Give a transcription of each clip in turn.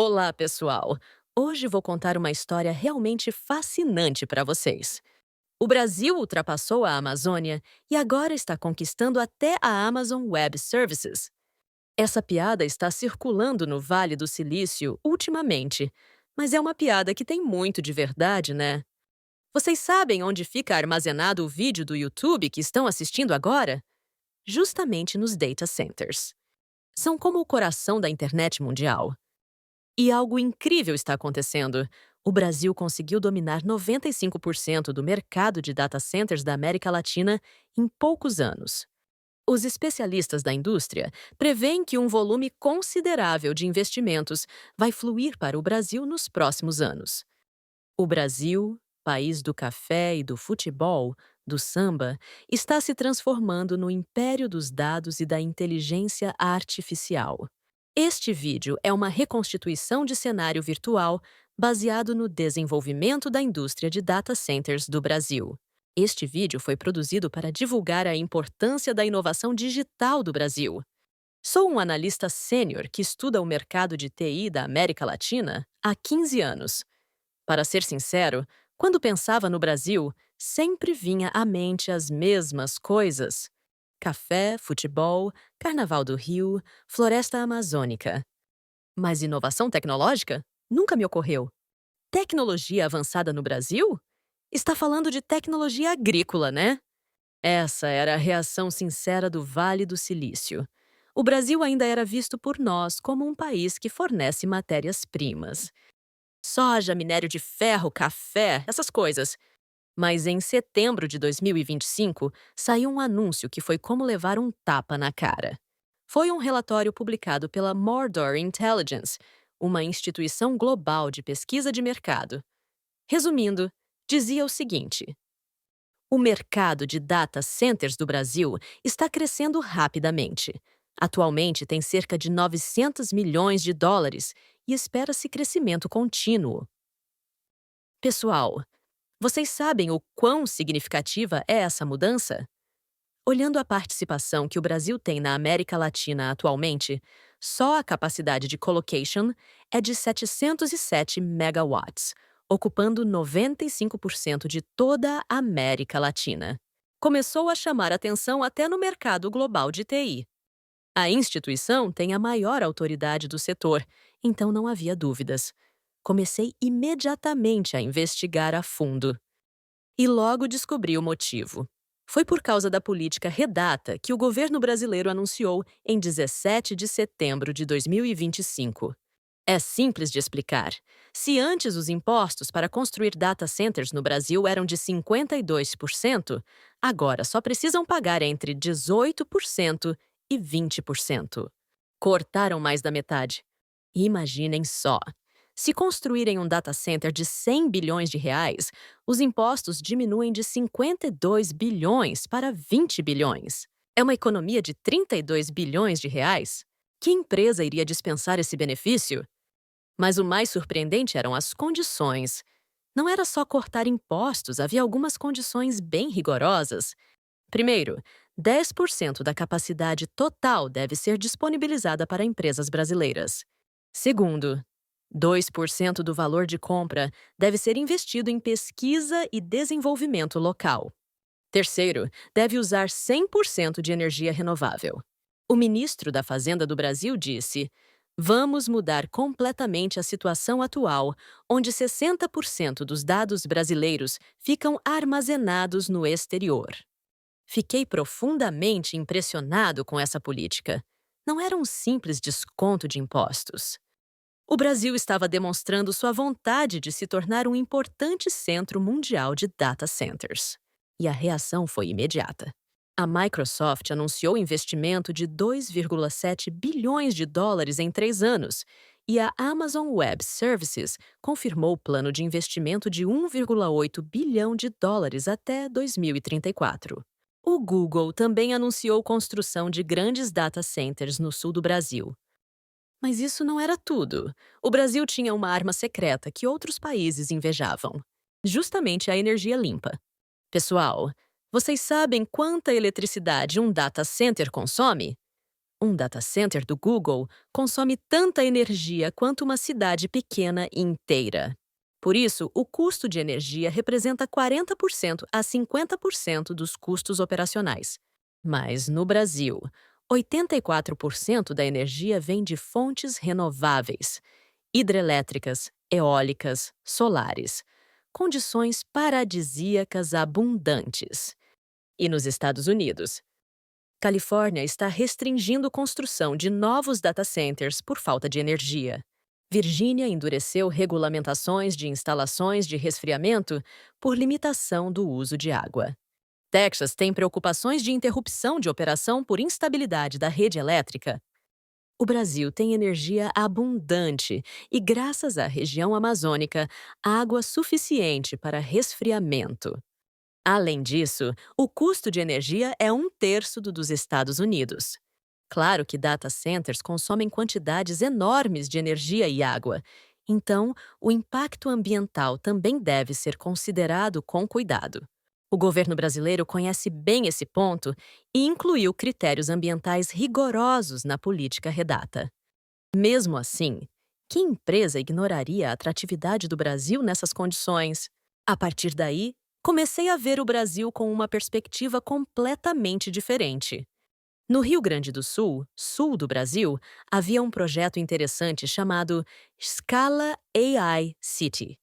Olá, pessoal! Hoje vou contar uma história realmente fascinante para vocês. O Brasil ultrapassou a Amazônia e agora está conquistando até a Amazon Web Services. Essa piada está circulando no Vale do Silício ultimamente, mas é uma piada que tem muito de verdade, né? Vocês sabem onde fica armazenado o vídeo do YouTube que estão assistindo agora? Justamente nos data centers. São como o coração da internet mundial. E algo incrível está acontecendo. O Brasil conseguiu dominar 95% do mercado de data centers da América Latina em poucos anos. Os especialistas da indústria preveem que um volume considerável de investimentos vai fluir para o Brasil nos próximos anos. O Brasil, país do café e do futebol, do samba, está se transformando no império dos dados e da inteligência artificial. Este vídeo é uma reconstituição de cenário virtual baseado no desenvolvimento da indústria de data centers do Brasil. Este vídeo foi produzido para divulgar a importância da inovação digital do Brasil. Sou um analista sênior que estuda o mercado de TI da América Latina há 15 anos. Para ser sincero, quando pensava no Brasil, sempre vinha à mente as mesmas coisas: café, futebol, Carnaval do Rio, floresta amazônica. Mas inovação tecnológica? Nunca me ocorreu. Tecnologia avançada no Brasil? Está falando de tecnologia agrícola, né? Essa era a reação sincera do Vale do Silício. O Brasil ainda era visto por nós como um país que fornece matérias-primas. Soja, minério de ferro, café, essas coisas. Mas em setembro de 2025, saiu um anúncio que foi como levar um tapa na cara. Foi um relatório publicado pela Mordor Intelligence, uma instituição global de pesquisa de mercado. Resumindo, dizia o seguinte: o mercado de data centers do Brasil está crescendo rapidamente. Atualmente tem cerca de 900 milhões de dólares e espera-se crescimento contínuo. Pessoal, vocês sabem o quão significativa é essa mudança? Olhando a participação que o Brasil tem na América Latina atualmente, só a capacidade de colocation é de 707 megawatts, ocupando 95% de toda a América Latina. Começou a chamar atenção até no mercado global de TI. A instituição tem a maior autoridade do setor, então não havia dúvidas. Comecei imediatamente a investigar a fundo. E logo descobri o motivo. Foi por causa da política Redata que o governo brasileiro anunciou em 17 de setembro de 2025. É simples de explicar. Se antes os impostos para construir data centers no Brasil eram de 52%, agora só precisam pagar entre 18% e 20%. Cortaram mais da metade. Imaginem só. Se construírem um data center de 100 bilhões de reais, os impostos diminuem de 52 bilhões para 20 bilhões. É uma economia de 32 bilhões de reais. Que empresa iria dispensar esse benefício? Mas o mais surpreendente eram as condições. Não era só cortar impostos, havia algumas condições bem rigorosas. Primeiro, 10% da capacidade total deve ser disponibilizada para empresas brasileiras. Segundo, 2% do valor de compra deve ser investido em pesquisa e desenvolvimento local. Terceiro, deve usar 100% de energia renovável. O ministro da Fazenda do Brasil disse: vamos mudar completamente a situação atual, onde 60% dos dados brasileiros ficam armazenados no exterior. Fiquei profundamente impressionado com essa política. Não era um simples desconto de impostos. O Brasil estava demonstrando sua vontade de se tornar um importante centro mundial de data centers. E a reação foi imediata. A Microsoft anunciou investimento de 2,7 bilhões de dólares em 3 anos, e a Amazon Web Services confirmou o plano de investimento de 1,8 bilhão de dólares até 2034. O Google também anunciou construção de grandes data centers no sul do Brasil. Mas isso não era tudo. O Brasil tinha uma arma secreta que outros países invejavam: justamente a energia limpa. Pessoal, vocês sabem quanta eletricidade um data center consome? Um data center do Google consome tanta energia quanto uma cidade pequena inteira. Por isso, o custo de energia representa 40% a 50% dos custos operacionais. Mas no Brasil, 84% da energia vem de fontes renováveis, hidrelétricas, eólicas, solares. Condições paradisíacas abundantes. E nos Estados Unidos, Califórnia está restringindo construção de novos data centers por falta de energia. Virgínia endureceu regulamentações de instalações de resfriamento por limitação do uso de água. Texas tem preocupações de interrupção de operação por instabilidade da rede elétrica. O Brasil tem energia abundante e, graças à região amazônica, água suficiente para resfriamento. Além disso, o custo de energia é um terço do dos Estados Unidos. Claro que data centers consomem quantidades enormes de energia e água, então o impacto ambiental também deve ser considerado com cuidado. O governo brasileiro conhece bem esse ponto e incluiu critérios ambientais rigorosos na política Redata. Mesmo assim, que empresa ignoraria a atratividade do Brasil nessas condições? A partir daí, comecei a ver o Brasil com uma perspectiva completamente diferente. No Rio Grande do Sul, sul do Brasil, havia um projeto interessante chamado Scala AI City.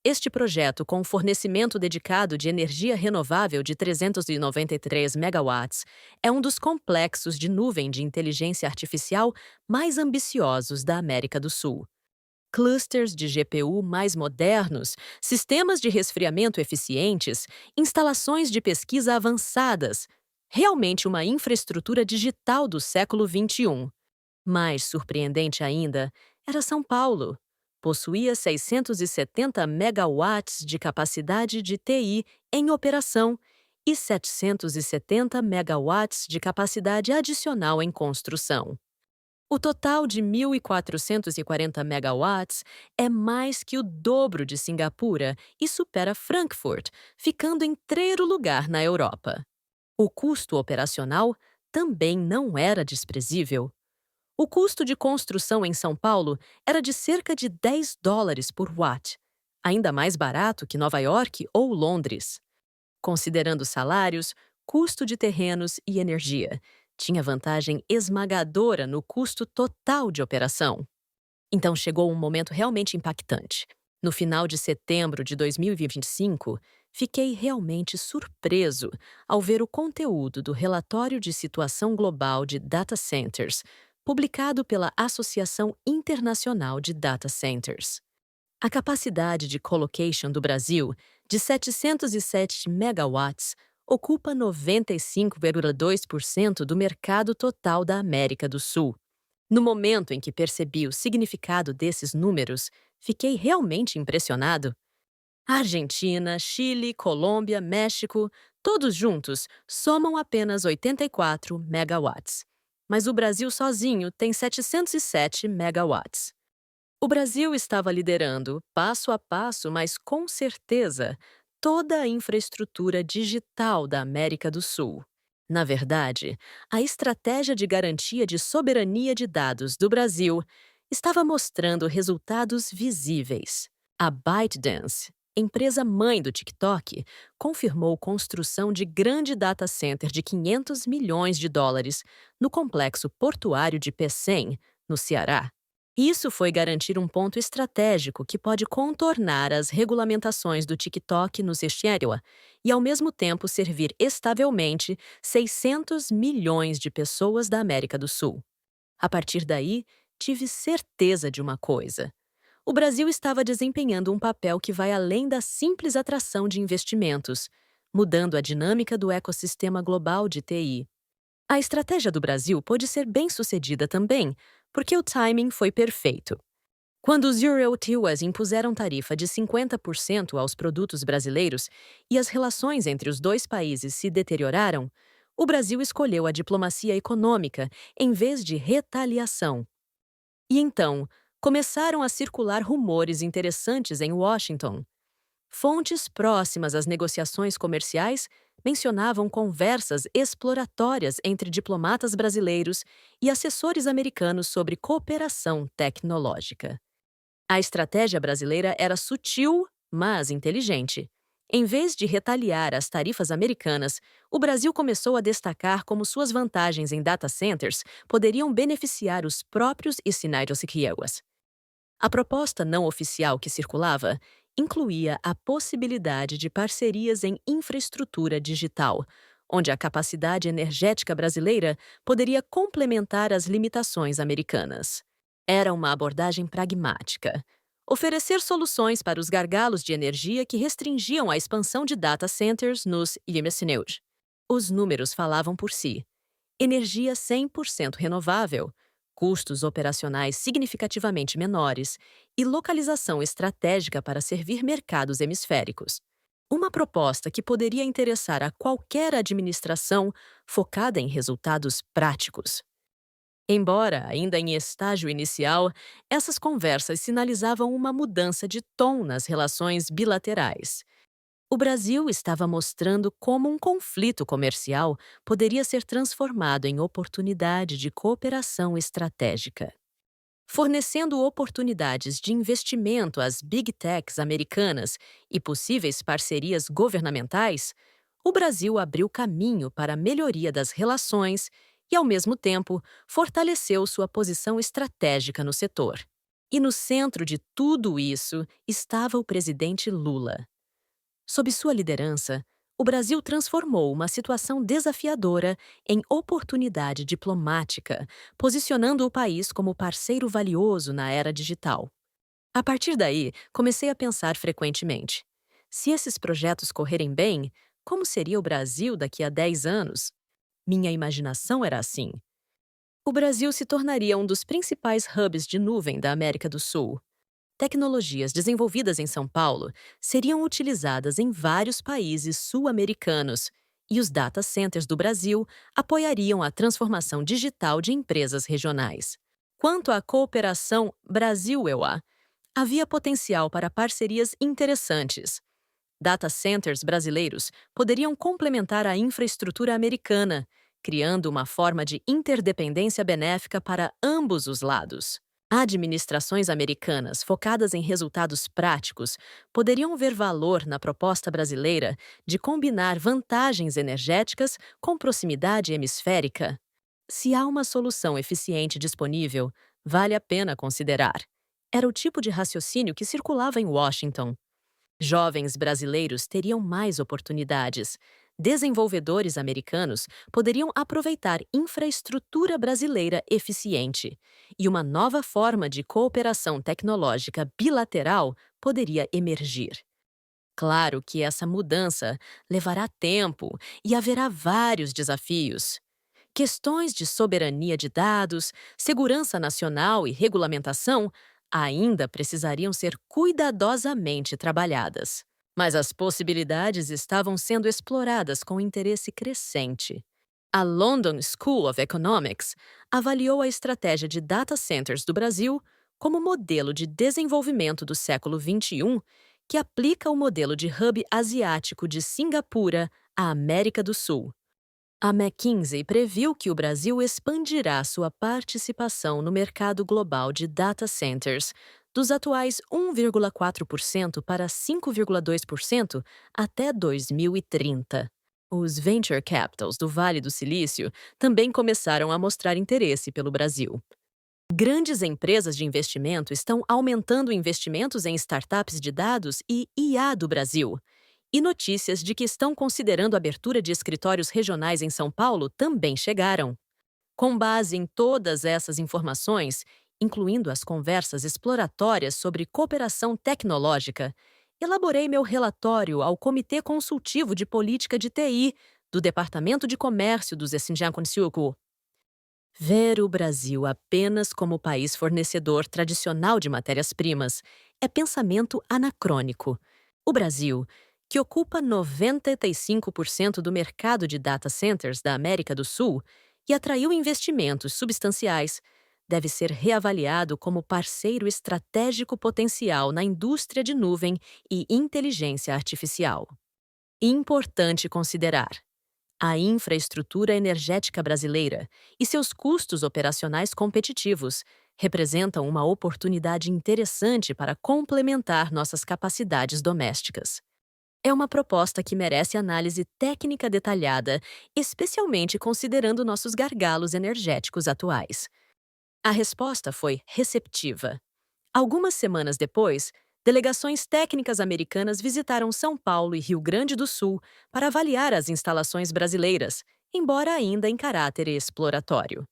Este projeto, com fornecimento dedicado de energia renovável de 393 megawatts, é um dos complexos de nuvem de inteligência artificial mais ambiciosos da América do Sul. Clusters de GPU mais modernos, sistemas de resfriamento eficientes, instalações de pesquisa avançadas. Realmente uma infraestrutura digital do século XXI. Mais surpreendente ainda era São Paulo. Possuía 670 megawatts de capacidade de TI em operação e 770 megawatts de capacidade adicional em construção. O total de 1.440 megawatts é mais que o dobro de Singapura e supera Frankfurt, ficando em terceiro lugar na Europa. O custo operacional também não era desprezível. O custo de construção em São Paulo era de cerca de $10 por watt, ainda mais barato que Nova York ou Londres. Considerando salários, custo de terrenos e energia, tinha vantagem esmagadora no custo total de operação. Então chegou um momento realmente impactante. No final de setembro de 2025, fiquei realmente surpreso ao ver o conteúdo do Relatório de Situação Global de Data Centers, publicado pela Associação Internacional de Data Centers. A capacidade de colocation do Brasil, de 707 megawatts, ocupa 95,2% do mercado total da América do Sul. No momento em que percebi o significado desses números, fiquei realmente impressionado. A Argentina, Chile, Colômbia, México, todos juntos, somam apenas 84 megawatts. Mas o Brasil sozinho tem 707 megawatts. O Brasil estava liderando, passo a passo, mas com certeza, toda a infraestrutura digital da América do Sul. Na verdade, a estratégia de garantia de soberania de dados do Brasil estava mostrando resultados visíveis. A ByteDance, empresa mãe do TikTok, confirmou construção de grande data center de $500 milhões no complexo portuário de Pecém, no Ceará. Isso foi garantir um ponto estratégico que pode contornar as regulamentações do TikTok no Seychelles e, ao mesmo tempo, servir estavelmente 600 milhões de pessoas da América do Sul. A partir daí, tive certeza de uma coisa. O Brasil estava desempenhando um papel que vai além da simples atração de investimentos, mudando a dinâmica do ecossistema global de TI. A estratégia do Brasil pôde ser bem-sucedida também, porque o timing foi perfeito. Quando os Euro-US impuseram tarifa de 50% aos produtos brasileiros e as relações entre os dois países se deterioraram, o Brasil escolheu a diplomacia econômica em vez de retaliação. E então, começaram a circular rumores interessantes em Washington. Fontes próximas às negociações comerciais mencionavam conversas exploratórias entre diplomatas brasileiros e assessores americanos sobre cooperação tecnológica. A estratégia brasileira era sutil, mas inteligente. Em vez de retaliar as tarifas americanas, o Brasil começou a destacar como suas vantagens em data centers poderiam beneficiar os próprios United Kiewas. A proposta não oficial que circulava incluía a possibilidade de parcerias em infraestrutura digital, onde a capacidade energética brasileira poderia complementar as limitações americanas. Era uma abordagem pragmática. Oferecer soluções para os gargalos de energia que restringiam a expansão de data centers nos Estados Unidos. Os números falavam por si. Energia 100% renovável, custos operacionais significativamente menores e localização estratégica para servir mercados hemisféricos. Uma proposta que poderia interessar a qualquer administração focada em resultados práticos. Embora ainda em estágio inicial, essas conversas sinalizavam uma mudança de tom nas relações bilaterais. O Brasil estava mostrando como um conflito comercial poderia ser transformado em oportunidade de cooperação estratégica. Fornecendo oportunidades de investimento às big techs americanas e possíveis parcerias governamentais, o Brasil abriu caminho para a melhoria das relações e, ao mesmo tempo, fortaleceu sua posição estratégica no setor. E no centro de tudo isso estava o presidente Lula. Sob sua liderança, o Brasil transformou uma situação desafiadora em oportunidade diplomática, posicionando o país como parceiro valioso na era digital. A partir daí, comecei a pensar frequentemente: se esses projetos correrem bem, como seria o Brasil daqui a 10 anos? Minha imaginação era assim. O Brasil se tornaria um dos principais hubs de nuvem da América do Sul. Tecnologias desenvolvidas em São Paulo seriam utilizadas em vários países sul-americanos, e os data centers do Brasil apoiariam a transformação digital de empresas regionais. Quanto à cooperação Brasil-EUA, havia potencial para parcerias interessantes. Data centers brasileiros poderiam complementar a infraestrutura americana, criando uma forma de interdependência benéfica para ambos os lados. Administrações americanas focadas em resultados práticos poderiam ver valor na proposta brasileira de combinar vantagens energéticas com proximidade hemisférica. Se há uma solução eficiente disponível, vale a pena considerar. Era o tipo de raciocínio que circulava em Washington. Jovens brasileiros teriam mais oportunidades. Desenvolvedores americanos poderiam aproveitar infraestrutura brasileira eficiente, e uma nova forma de cooperação tecnológica bilateral poderia emergir. Claro que essa mudança levará tempo e haverá vários desafios. Questões de soberania de dados, segurança nacional e regulamentação ainda precisariam ser cuidadosamente trabalhadas. Mas as possibilidades estavam sendo exploradas com interesse crescente. A London School of Economics avaliou a estratégia de data centers do Brasil como modelo de desenvolvimento do século XXI que aplica o modelo de hub asiático de Singapura à América do Sul. A McKinsey previu que o Brasil expandirá sua participação no mercado global de data centers dos atuais 1,4% para 5,2% até 2030. Os venture capitals do Vale do Silício também começaram a mostrar interesse pelo Brasil. Grandes empresas de investimento estão aumentando investimentos em startups de dados e IA do Brasil. E notícias de que estão considerando a abertura de escritórios regionais em São Paulo também chegaram. Com base em todas essas informações, incluindo as conversas exploratórias sobre cooperação tecnológica, elaborei meu relatório ao Comitê Consultivo de Política de TI do Departamento de Comércio dos Xinjiang-Conselho. Ver o Brasil apenas como país fornecedor tradicional de matérias-primas é pensamento anacrônico. O Brasil, que ocupa 95% do mercado de data centers da América do Sul e atraiu investimentos substanciais, deve ser reavaliado como parceiro estratégico potencial na indústria de nuvem e inteligência artificial. Importante considerar: a infraestrutura energética brasileira e seus custos operacionais competitivos representam uma oportunidade interessante para complementar nossas capacidades domésticas. É uma proposta que merece análise técnica detalhada, especialmente considerando nossos gargalos energéticos atuais. A resposta foi receptiva. Algumas semanas depois, delegações técnicas americanas visitaram São Paulo e Rio Grande do Sul para avaliar as instalações brasileiras, embora ainda em caráter exploratório.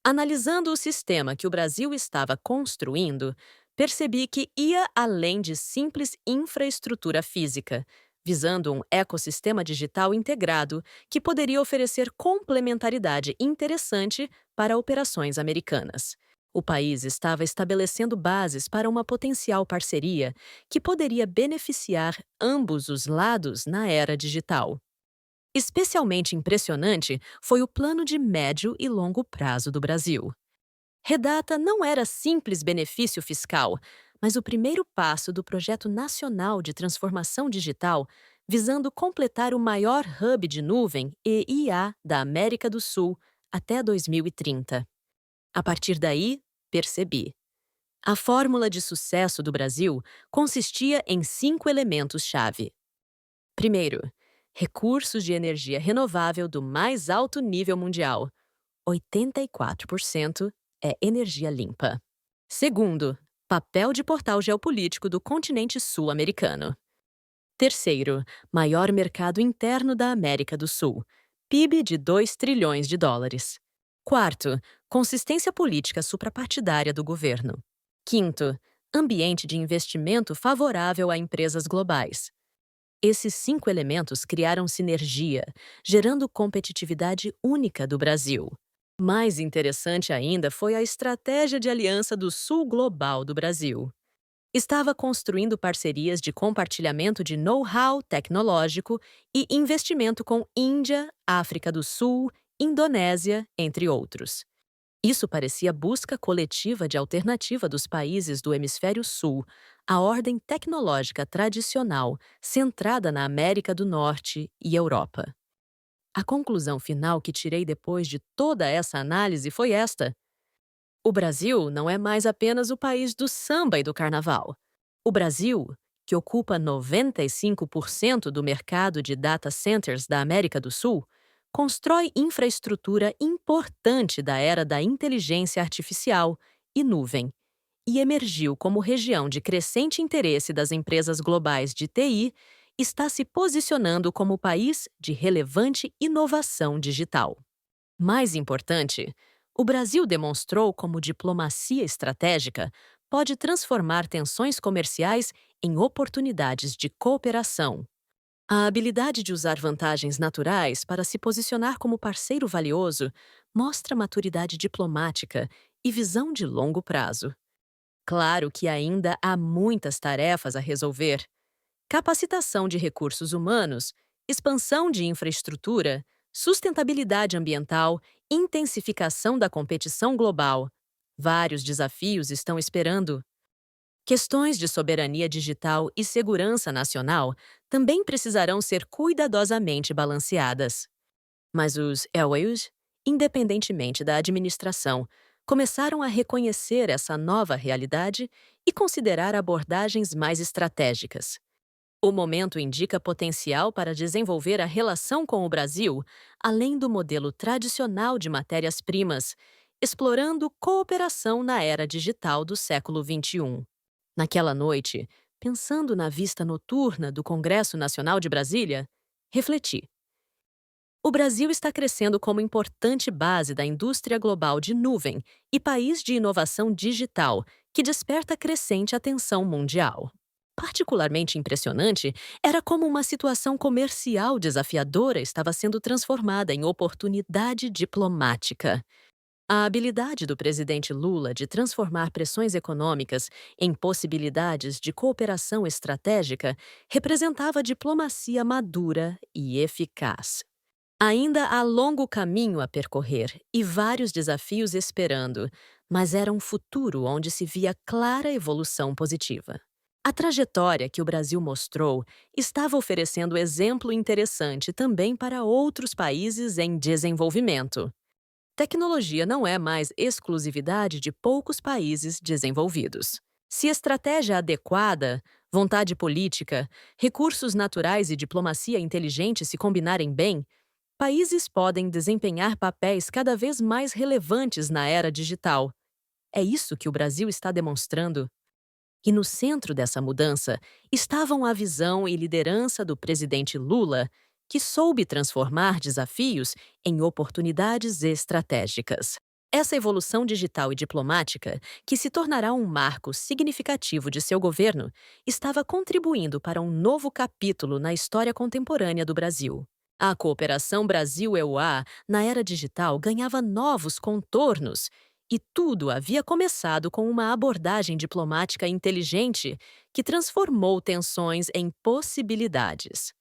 Analisando o sistema que o Brasil estava construindo, percebi que ia além de simples infraestrutura física, visando um ecossistema digital integrado que poderia oferecer complementaridade interessante para operações americanas. O país estava estabelecendo bases para uma potencial parceria que poderia beneficiar ambos os lados na era digital. Especialmente impressionante foi o plano de médio e longo prazo do Brasil. Redata não era simples benefício fiscal, mas o primeiro passo do Projeto Nacional de Transformação Digital, visando completar o maior hub de nuvem e IA da América do Sul até 2030. A partir daí, percebi: a fórmula de sucesso do Brasil consistia em 5 elementos-chave. Primeiro, recursos de energia renovável do mais alto nível mundial. 84% é energia limpa. Segundo, papel de portal geopolítico do continente sul-americano. Terceiro, maior mercado interno da América do Sul. PIB de 2 trilhões de dólares. Quarto, consistência política suprapartidária do governo. Quinto, ambiente de investimento favorável a empresas globais. Esses 5 elementos criaram sinergia, gerando competitividade única do Brasil. Mais interessante ainda foi a estratégia de aliança do Sul Global do Brasil. Estava construindo parcerias de compartilhamento de know-how tecnológico e investimento com Índia, África do Sul, Indonésia, entre outros. Isso parecia busca coletiva de alternativa dos países do Hemisfério Sul à ordem tecnológica tradicional centrada na América do Norte e Europa. A conclusão final que tirei depois de toda essa análise foi esta: o Brasil não é mais apenas o país do samba e do carnaval. O Brasil, que ocupa 95% do mercado de data centers da América do Sul, constrói infraestrutura importante da era da inteligência artificial e nuvem, e emergiu como região de crescente interesse das empresas globais de TI, está se posicionando como país de relevante inovação digital. Mais importante, o Brasil demonstrou como diplomacia estratégica pode transformar tensões comerciais em oportunidades de cooperação. A habilidade de usar vantagens naturais para se posicionar como parceiro valioso mostra maturidade diplomática e visão de longo prazo. Claro que ainda há muitas tarefas a resolver: capacitação de recursos humanos, expansão de infraestrutura, sustentabilidade ambiental, intensificação da competição global. Vários desafios estão esperando. Questões de soberania digital e segurança nacional também precisarão ser cuidadosamente balanceadas. Mas os EUs, independentemente da administração, começaram a reconhecer essa nova realidade e considerar abordagens mais estratégicas. O momento indica potencial para desenvolver a relação com o Brasil, além do modelo tradicional de matérias-primas, explorando cooperação na era digital do século XXI. Naquela noite, pensando na vista noturna do Congresso Nacional de Brasília, refleti: o Brasil está crescendo como importante base da indústria global de nuvem e país de inovação digital que desperta crescente atenção mundial. Particularmente impressionante era como uma situação comercial desafiadora estava sendo transformada em oportunidade diplomática. A habilidade do presidente Lula de transformar pressões econômicas em possibilidades de cooperação estratégica representava diplomacia madura e eficaz. Ainda há longo caminho a percorrer e vários desafios esperando, mas era um futuro onde se via clara evolução positiva. A trajetória que o Brasil mostrou estava oferecendo exemplo interessante também para outros países em desenvolvimento. Tecnologia não é mais exclusividade de poucos países desenvolvidos. Se estratégia adequada, vontade política, recursos naturais e diplomacia inteligente se combinarem bem, países podem desempenhar papéis cada vez mais relevantes na era digital. É isso que o Brasil está demonstrando. E no centro dessa mudança estavam a visão e liderança do presidente Lula, que soube transformar desafios em oportunidades estratégicas. Essa evolução digital e diplomática, que se tornará um marco significativo de seu governo, estava contribuindo para um novo capítulo na história contemporânea do Brasil. A cooperação Brasil-EUA na era digital ganhava novos contornos e tudo havia começado com uma abordagem diplomática inteligente que transformou tensões em possibilidades.